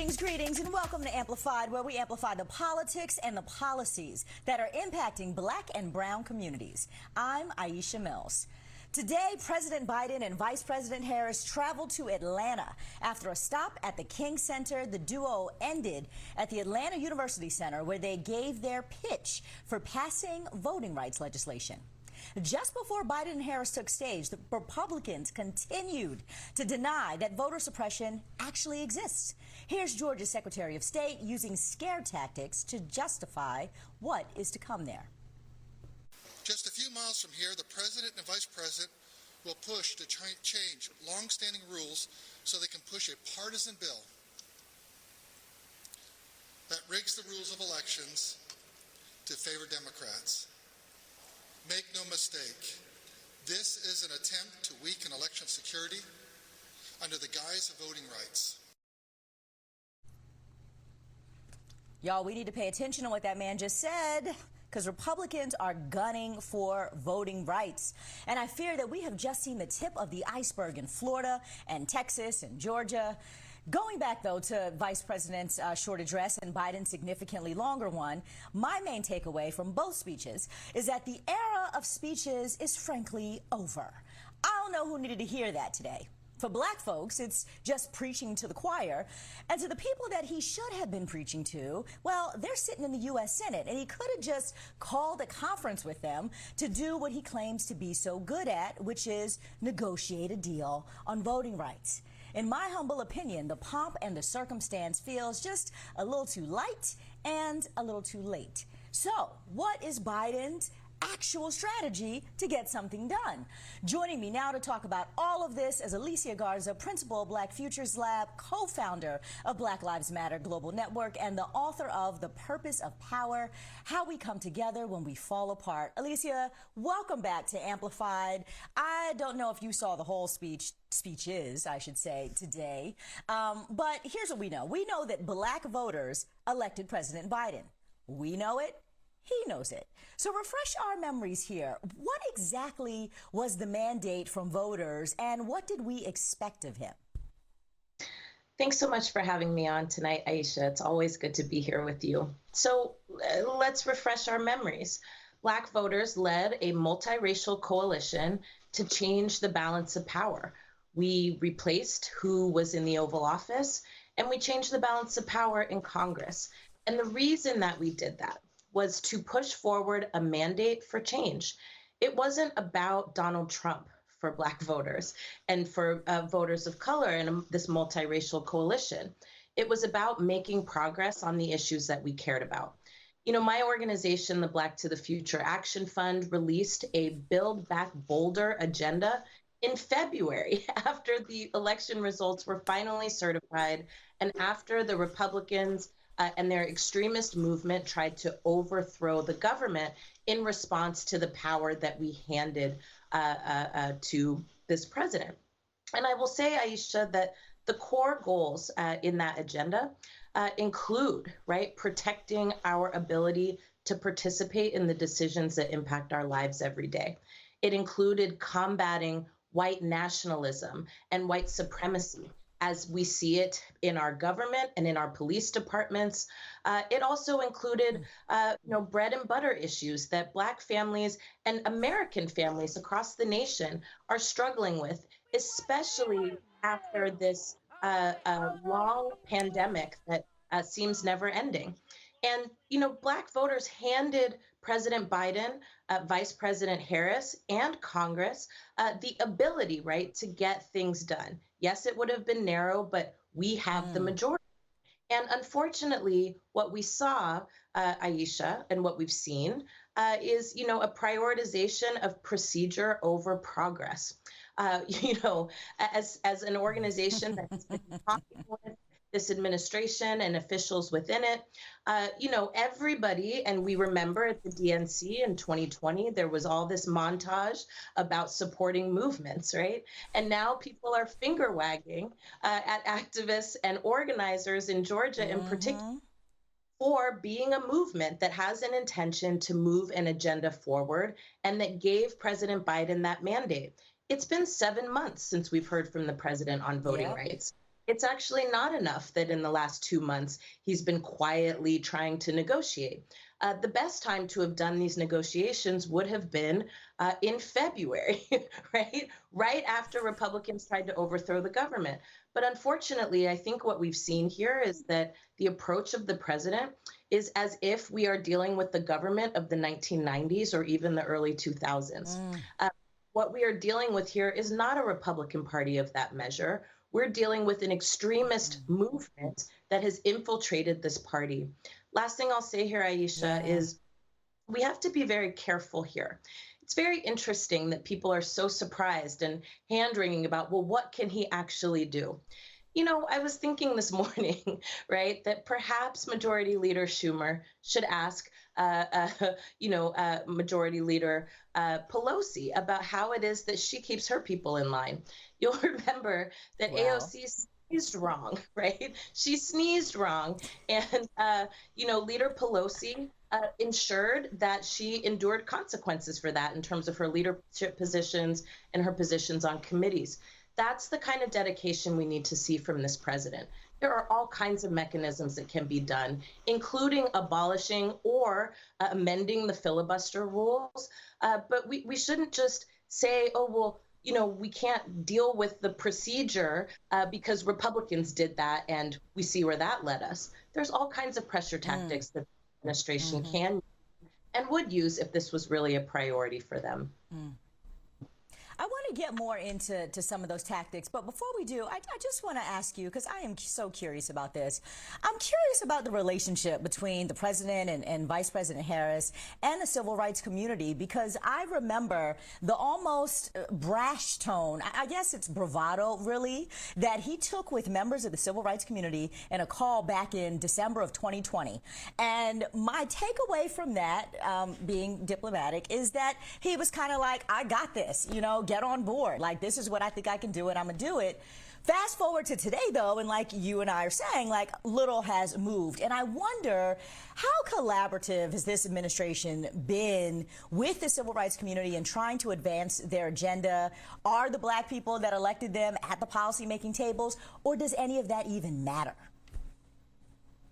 Greetings, and welcome to Amplified, where we amplify the politics and the policies that are impacting Black and brown communities. I'm Aisha Mills. Today, President Biden and Vice President Harris traveled to Atlanta. After a stop at the King Center, the duo ended at the Atlanta University Center, where they gave their pitch for passing voting rights legislation. Just before Biden and Harris took stage, the Republicans continued to deny that voter suppression actually exists. Here's Georgia's Secretary of State using scare tactics to justify what is to come there. Just a few miles from here, the President and Vice President will push to change long-standing rules so they can push a partisan bill that rigs the rules of elections to favor Democrats. Make no mistake, this is an attempt to weaken election security under the guise of voting rights. Y'all, we need to pay attention to what that man just said, because Republicans are gunning for voting rights. And I fear that we have just seen the tip of the iceberg in Florida and Texas and Georgia. Going back, though, to Vice President's short address and Biden's significantly longer one, my main takeaway from both speeches is that the era of speeches is frankly over. I don't know who needed to hear that today. For Black folks, it's just preaching to the choir. And to the people that he should have been preaching to, well, they're sitting in the U.S. Senate, and he could have just called a conference with them to do what he claims to be so good at, which is negotiate a deal on voting rights. In my humble opinion, the pomp and the circumstance feels just a little too light and a little too late. So, what is Biden's actual strategy to get something done? Joining me now to talk about all of this is Alicia Garza, principal of Black Futures Lab, co-founder of Black Lives Matter Global Network, and the author of The Purpose of Power: How We Come Together When We Fall Apart. Alicia, welcome back to Amplified. I don't know if you saw the whole speeches, I should say, today, but here's what we know. We know that Black voters elected President Biden. We know it. He knows it. So refresh our memories here. What exactly was the mandate from voters, and what did we expect of him? Thanks so much for having me on tonight, Aisha. It's always good to be here with you. So let's refresh our memories. Black voters led a multiracial coalition to change the balance of power. We replaced who was in the Oval Office, and we changed the balance of power in Congress. And the reason that we did that was to push forward a mandate for change. It wasn't about Donald Trump for Black voters and for voters of color in this multiracial coalition. It was about making progress on the issues that we cared about. You know, my organization, the Black to the Future Action Fund, released a Build Back Bolder agenda in February after the election results were finally certified and after the Republicans and their extremist movement tried to overthrow the government in response to the power that we handed to this president. And I will say, Aisha, that the core goals in that agenda include, right, protecting our ability to participate in the decisions that impact our lives every day. It included combating white nationalism and white supremacy as we see it in our government and in our police departments. It also included, bread and butter issues that Black families and American families across the nation are struggling with, especially after this long pandemic that seems never ending. And, you know, Black voters handed President Biden, Vice President Harris, and Congress the ability, right, to get things done. Yes, it would have been narrow, but we have the majority. And unfortunately, what we saw, Aisha, and what we've seen is, you know, a prioritization of procedure over progress. As an organization that has been talking with this administration and officials within it, everybody, and we remember at the DNC in 2020, there was all this montage about supporting movements, right? And now people are finger wagging at activists and organizers in Georgia in particular for being a movement that has an intention to move an agenda forward and that gave President Biden that mandate. It's been 7 months since we've heard from the president on voting rights. It's actually not enough that in the last 2 months he's been quietly trying to negotiate. The best time to have done these negotiations would have been in February, right? Right after Republicans tried to overthrow the government. But unfortunately, I think what we've seen here is that the approach of the president is as if we are dealing with the government of the 1990s or even the early 2000s. What we are dealing with here is not a Republican Party of that measure. We're dealing with an extremist movement that has infiltrated this party. Last thing I'll say here, Aisha, is we have to be very careful here. It's very interesting that people are so surprised and hand-wringing about, well, what can he actually do? You know, I was thinking this morning, right, that perhaps Majority Leader Schumer should ask, Majority Leader Pelosi about how it is that she keeps her people in line. You'll remember that AOC sneezed wrong, right? She sneezed wrong. And, Leader Pelosi ensured that she endured consequences for that in terms of her leadership positions and her positions on committees. That's the kind of dedication we need to see from this president. There are all kinds of mechanisms that can be done, including abolishing or amending the filibuster rules. But we shouldn't just say, oh, well, we can't deal with the procedure because Republicans did that and we see where that led us. There's all kinds of pressure tactics that the administration can and would use if this was really a priority for them. I want to get more into some of those tactics, but before we do, I just want to ask you, because I am so curious about this. I'm curious about the relationship between the president and Vice President Harris and the civil rights community, because I remember the almost brash tone, I guess it's bravado, really, that he took with members of the civil rights community in a call back in December of 2020. And my takeaway from that, being diplomatic, is that he was kind of like, I got this, get on board. Like, this is what I think I can do, and I'm gonna do it. Fast forward to today, though, and like you and I are saying, like, little has moved. And I wonder, how collaborative has this administration been with the civil rights community in trying to advance their agenda? Are the Black people that elected them at the policymaking tables, or does any of that even matter?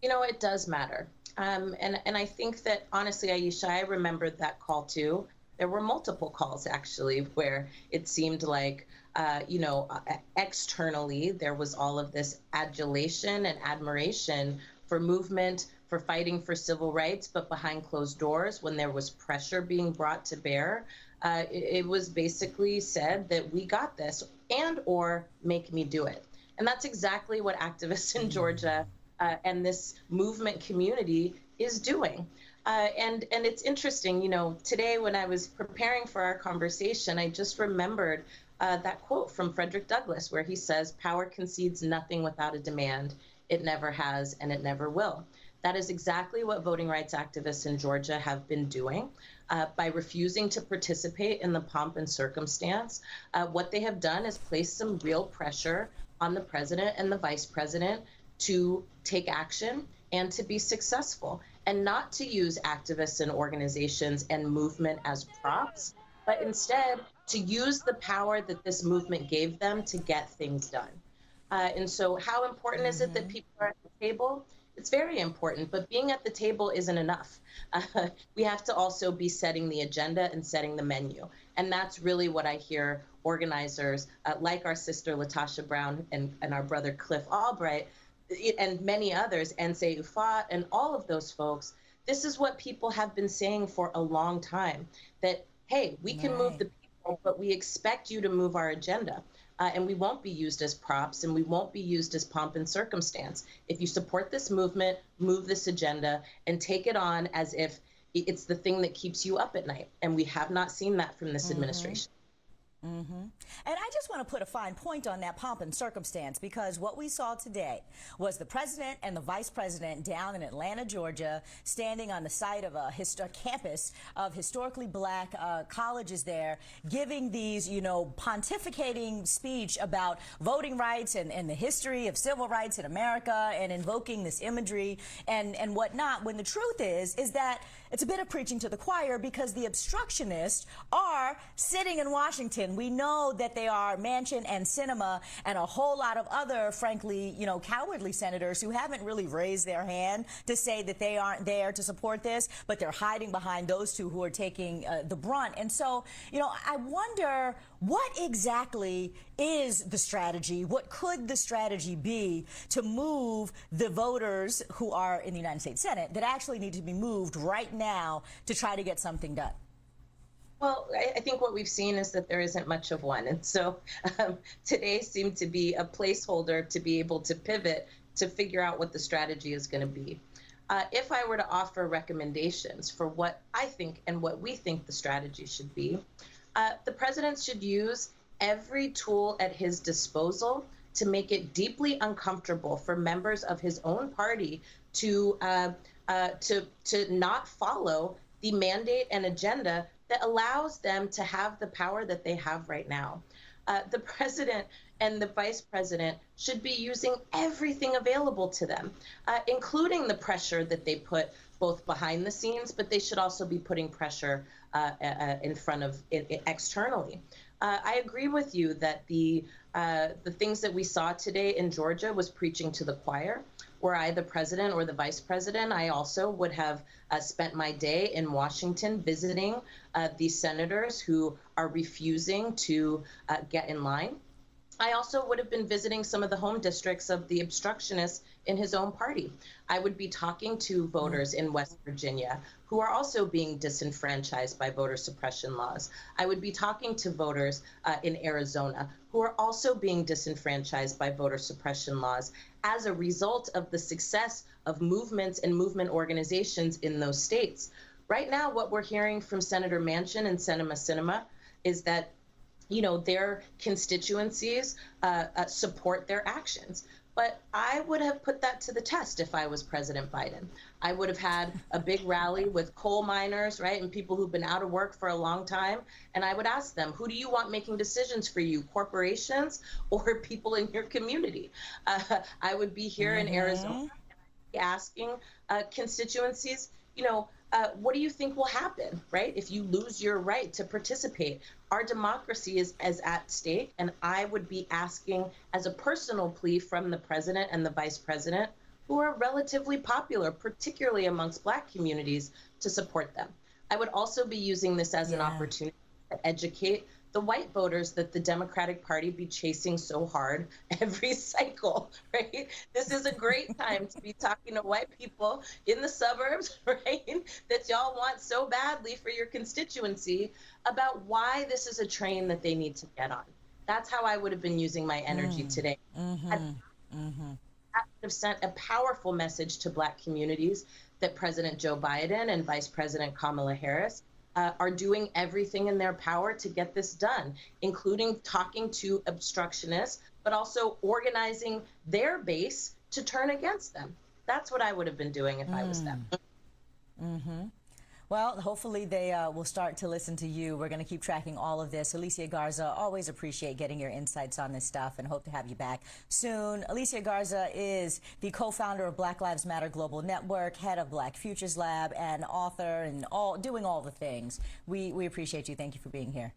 It does matter. And I think that, honestly, Aisha, I remembered that call, too. There were multiple calls, actually, where it seemed like, externally, there was all of this adulation and admiration for movement, for fighting for civil rights, but behind closed doors, when there was pressure being brought to bear, it was basically said that we got this and or make me do it. And that's exactly what activists in Georgia and this movement community is doing. And it's interesting, today when I was preparing for our conversation, I just remembered that quote from Frederick Douglass, where he says, "Power concedes nothing without a demand. It never has, and it never will." That is exactly what voting rights activists in Georgia have been doing by refusing to participate in the pomp and circumstance. What they have done is place some real pressure on the president and the vice president to take action and to be successful, and not to use activists and organizations and movement as props, but instead to use the power that this movement gave them to get things done. And so how important is it that people are at the table? It's very important, but being at the table isn't enough. We have to also be setting the agenda and setting the menu. And that's really what I hear organizers like our sister Latasha Brown and our brother Cliff Albright and many others, Nsé Ufot, and all of those folks. This is what people have been saying for a long time, that, hey, we can move the people, but we expect you to move our agenda. And we won't be used as props, and we won't be used as pomp and circumstance. If you support this movement, move this agenda, and take it on as if it's the thing that keeps you up at night. And we have not seen that from this administration. And I just want to put a fine point on that pomp and circumstance, because what we saw today was the president and the vice president down in Atlanta, Georgia, standing on the site of a campus of historically Black colleges there, giving these, pontificating speech about voting rights and the history of civil rights in America, and invoking this imagery and whatnot, when the truth is that it's a bit of preaching to the choir, because the obstructionists are sitting in Washington Biden. We know that they are Manchin and Sinema and a whole lot of other, frankly, cowardly senators who haven't really raised their hand to say that they aren't there to support this, but they're hiding behind those two who are taking the brunt. And so, I wonder what exactly is the strategy? What could the strategy be to move the voters who are in the United States Senate that actually need to be moved right now to try to get something done? Well, I think what we've seen is that there isn't much of one. And so today seemed to be a placeholder to be able to pivot to figure out what the strategy is going to be. If I were to offer recommendations for what I think and what we think the strategy should be, the president should use every tool at his disposal to make it deeply uncomfortable for members of his own party to not follow the mandate and agenda that allows them to have the power that they have right now. The president and the vice president should be using everything available to them, including the pressure that they put both behind the scenes, but they should also be putting pressure in front of externally. I agree with you that the things that we saw today in Georgia was preaching to the choir. Were I the president or the vice president, I also would have spent my day in Washington visiting these senators who are refusing to get in line. I also would have been visiting some of the home districts of the obstructionists in his own party. I would be talking to voters in West Virginia who are also being disenfranchised by voter suppression laws. I would be talking to voters in Arizona who are also being disenfranchised by voter suppression laws as a result of the success of movements and movement organizations in those states. Right now, what we're hearing from Senator Manchin and Senator Sinema is that their constituencies support their actions. But I would have put that to the test if I was President Biden. I would have had a big rally with coal miners, right, and people who've been out of work for a long time. And I would ask them, who do you want making decisions for you, corporations or people in your community? I would be here in Arizona asking constituencies, what do you think will happen, right, if you lose your right to participate? Our democracy is at stake, and I would be asking as a personal plea from the president and the vice president, who are relatively popular, particularly amongst Black communities, to support them. I would also be using this as an opportunity to educate the white voters that the Democratic Party be chasing so hard every cycle, right? This is a great time to be talking to white people in the suburbs, right, that y'all want so badly for your constituency about why this is a train that they need to get on. That's how I would have been using my energy today. I would have sent a powerful message to Black communities that President Joe Biden and Vice President Kamala Harris are doing everything in their power to get this done, including talking to obstructionists, but also organizing their base to turn against them. That's what I would have been doing if I was them. Well, hopefully they will start to listen to you. We're going to keep tracking all of this. Alicia Garza, always appreciate getting your insights on this stuff and hope to have you back soon. Alicia Garza is the co-founder of Black Lives Matter Global Network, head of Black Futures Lab, and author and doing all the things. We appreciate you. Thank you for being here.